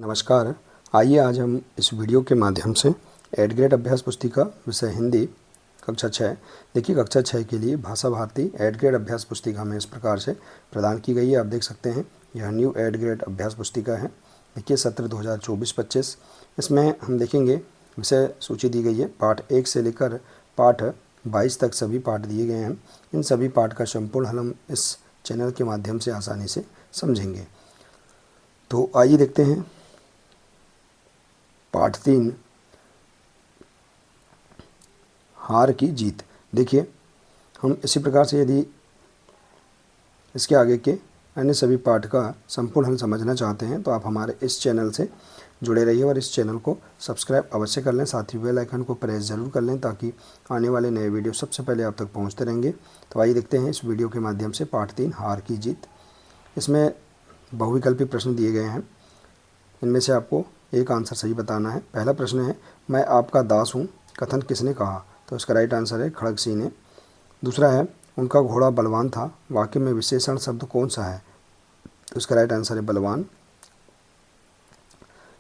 नमस्कार। आइए आज हम इस वीडियो के माध्यम से एड ग्रेड अभ्यास पुस्तिका विषय हिंदी कक्षा 6 देखिए कक्षा 6 के लिए भाषा भारती एड ग्रेड अभ्यास पुस्तिका में इस प्रकार से प्रदान की गई है। आप देख सकते हैं यह न्यू एड ग्रेड अभ्यास पुस्तिका है। देखिए सत्र 2024-25 इसमें हम देखेंगे विषय सूची दी गई है। पाठ 1 से लेकर पाठ 22 तक सभी पाठ दिए गए हैं। इन सभी पाठ का संपूर्ण हल हम इस चैनल के माध्यम से आसानी से समझेंगे। तो आइए देखते हैं पाठ 3 हार की जीत। देखिए हम इसी प्रकार से यदि इसके आगे के अन्य सभी पाठ का संपूर्ण हल समझना चाहते हैं तो आप हमारे इस चैनल से जुड़े रहिए और इस चैनल को सब्सक्राइब अवश्य कर लें। साथ ही बेल आइकन को प्रेस ज़रूर कर लें ताकि आने वाले नए वीडियो सबसे पहले आप तक पहुंचते रहेंगे। तो आइए देखते हैं इस वीडियो के माध्यम से पाठ 3 हार की जीत। इसमें बहुविकल्पी प्रश्न दिए गए हैं। इनमें से आपको एक आंसर सही बताना है। पहला प्रश्न है, मैं आपका दास हूँ कथन किसने कहा? तो इसका राइट आंसर है खड़ग सिंह ने। दूसरा है, उनका घोड़ा बलवान था, वाक्य में विशेषण शब्द कौन सा है? तो इसका राइट आंसर है बलवान।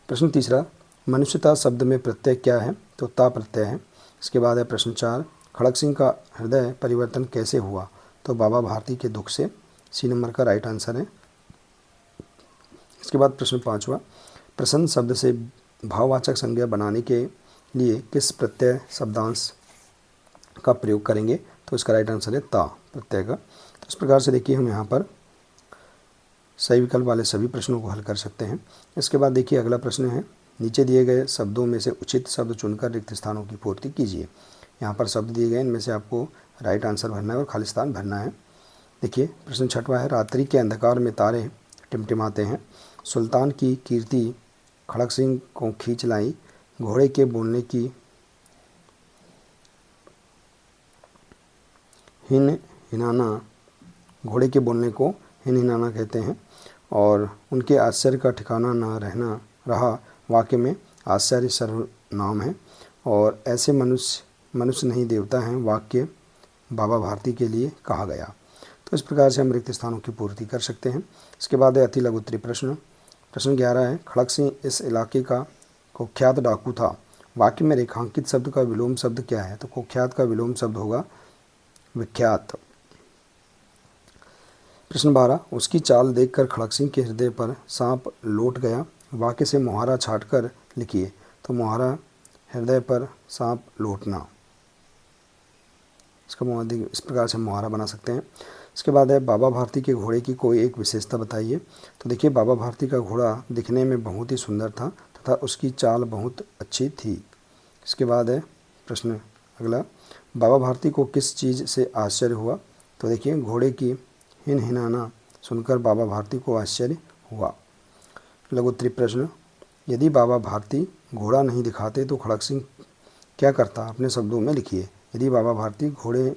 प्रश्न तीसरा, मनुष्यता शब्द में प्रत्यय क्या है? तो ता प्रत्यय है। इसके बाद है प्रश्न 4, खड़ग सिंह का हृदय परिवर्तन कैसे हुआ? तो बाबा भारती के दुख से। सी नंबर का राइट आंसर है। इसके बाद प्रश्न 5वां, प्रसन्न शब्द से भाववाचक संज्ञा बनाने के लिए किस प्रत्यय शब्दांश का प्रयोग करेंगे? तो इसका राइट आंसर है ता प्रत्यय का। तो इस प्रकार से देखिए हम यहाँ पर सही विकल्प वाले सभी प्रश्नों को हल कर सकते हैं। इसके बाद देखिए अगला प्रश्न है, नीचे दिए गए शब्दों में से उचित शब्द चुनकर रिक्त स्थानों की पूर्ति कीजिए। यहाँ पर शब्द दिए गए, इनमें से आपको राइट आंसर भरना है और खाली स्थान भरना है। देखिए प्रश्न 6वां है, रात्रि के अंधकार में तारे टिमटिमाते हैं, सुल्तान की कीर्ति खड़ग सिंह को खींच लाई, घोड़े के बोलने की हिन हिनाना, घोड़े के बोलने को हिन हिनाना कहते हैं, और उनके आश्चर्य का ठिकाना न रहना रहा, वाक्य में आश्चर्य सर्वनाम है, और ऐसे मनुष्य नहीं देवता हैं, वाक्य बाबा भारती के लिए कहा गया। तो इस प्रकार से हम रिक्त स्थानों की पूर्ति कर सकते हैं। इसके बाद है अति लघु उत्तरीय प्रश्न। प्रश्न 11 है, खड़ग सिंह इस इलाके का कुख्यात डाकू था, वाक्य में रेखांकित शब्द का विलोम शब्द क्या है? तो कुख्यात का विलोम शब्द होगा विख्यात। प्रश्न 12, उसकी चाल देखकर खड़ग सिंह के हृदय पर सांप लौट गया, वाक्य से मुहारा छाटकर लिखिए। तो मुहारा हृदय पर सांप लौटना, इसका इस प्रकार से मुहारा बना सकते हैं। इसके बाद है, बाबा भारती के घोड़े की कोई एक विशेषता बताइए। तो देखिए बाबा भारती का घोड़ा दिखने में बहुत ही सुंदर था तथा उसकी चाल बहुत अच्छी थी। इसके बाद है प्रश्न अगला, बाबा भारती को किस चीज़ से आश्चर्य हुआ? तो देखिए घोड़े की हिन हिनाना सुनकर बाबा भारती को आश्चर्य हुआ। लघु उत्तरीय प्रश्न, यदि बाबा भारती घोड़ा नहीं दिखाते तो खड़ग सिंह क्या करता? अपने शब्दों में लिखिए। यदि बाबा भारती घोड़े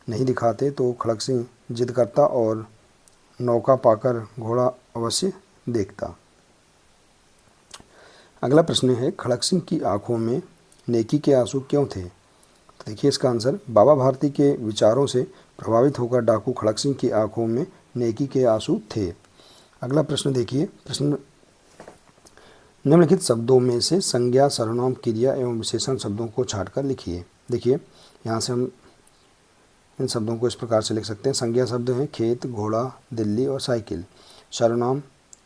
नहीं दिखाते तो खड़ग सिंह जिद करता और नौका पाकर घोड़ा अवश्य देखता। अगला प्रश्न है, खड़ग सिंह की आंखों में नेकी के आंसू क्यों थे? तो देखिए इसका आंसर, बाबा भारती के विचारों से प्रभावित होकर डाकू खड़ग सिंह की आंखों में नेकी के आंसू थे। अगला प्रश्न देखिए, प्रश्न निम्नलिखित शब्दों में से संज्ञा सर्वनाम क्रिया एवं विशेषण शब्दों को छांटकर लिखिए। देखिए यहाँ से हम इन शब्दों को इस प्रकार से लिख सकते हैं। संज्ञा शब्द हैं खेत, घोड़ा, दिल्ली और साइकिल। सर्वनाम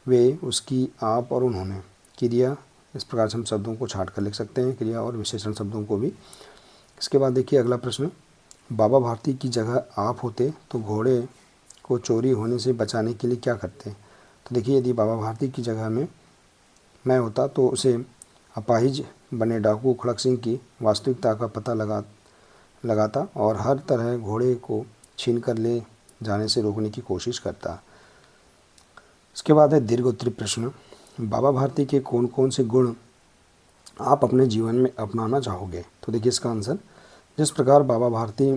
वे, उसकी, आप और उन्होंने। क्रिया, इस प्रकार से हम शब्दों को छांट कर लिख सकते हैं, क्रिया और विशेषण शब्दों को भी। इसके बाद देखिए अगला प्रश्न, बाबा भारती की जगह आप होते तो घोड़े को चोरी होने से बचाने के लिए क्या करते? तो देखिए यदि बाबा भारती की जगह में मैं होता तो उसे अपाहिज बने डाकू खड़ग सिंह की वास्तविकता का पता लगाता और हर तरह घोड़े को छीन कर ले जाने से रोकने की कोशिश करता। इसके बाद है दीर्घ उत्तरीय प्रश्न, बाबा भारती के कौन कौन से गुण आप अपने जीवन में अपनाना चाहोगे? तो देखिए इसका आंसर, जिस प्रकार बाबा भारती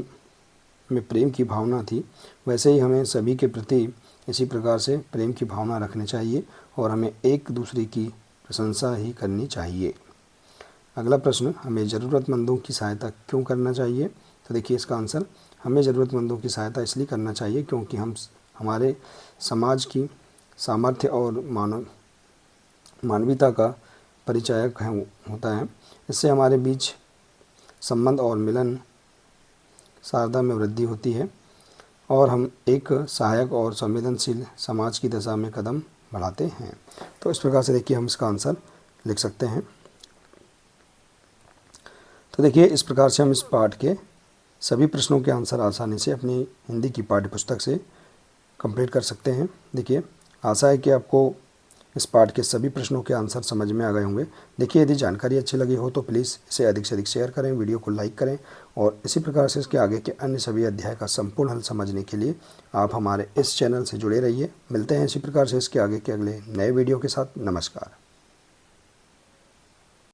में प्रेम की भावना थी वैसे ही हमें सभी के प्रति इसी प्रकार से प्रेम की भावना रखनी चाहिए और हमें एक दूसरे की प्रशंसा ही करनी चाहिए। अगला प्रश्न, हमें ज़रूरतमंदों की सहायता क्यों करना चाहिए? तो देखिए इसका आंसर, हमें ज़रूरतमंदों की सहायता इसलिए करना चाहिए क्योंकि हम हमारे समाज की सामर्थ्य और मानवीयता का परिचायक होता है। इससे हमारे बीच संबंध और मिलन सारदा में वृद्धि होती है और हम एक सहायक और संवेदनशील समाज की दिशा में कदम बढ़ाते हैं। तो इस प्रकार से देखिए हम इसका आंसर लिख सकते हैं। तो देखिए इस प्रकार से हम इस पाठ के सभी प्रश्नों के आंसर आसानी से अपनी हिंदी की पाठ्य पुस्तक से कंप्लीट कर सकते हैं। देखिए आशा है कि आपको इस पाठ के सभी प्रश्नों के आंसर समझ में आ गए होंगे। देखिए यदि जानकारी अच्छी लगी हो तो प्लीज़ इसे अधिक से अधिक शेयर करें, वीडियो को लाइक करें और इसी प्रकार से इसके आगे के अन्य सभी अध्याय का संपूर्ण हल समझने के लिए आप हमारे इस चैनल से जुड़े रहिए। मिलते हैं इसी प्रकार से इसके आगे के अगले नए वीडियो के साथ। नमस्कार।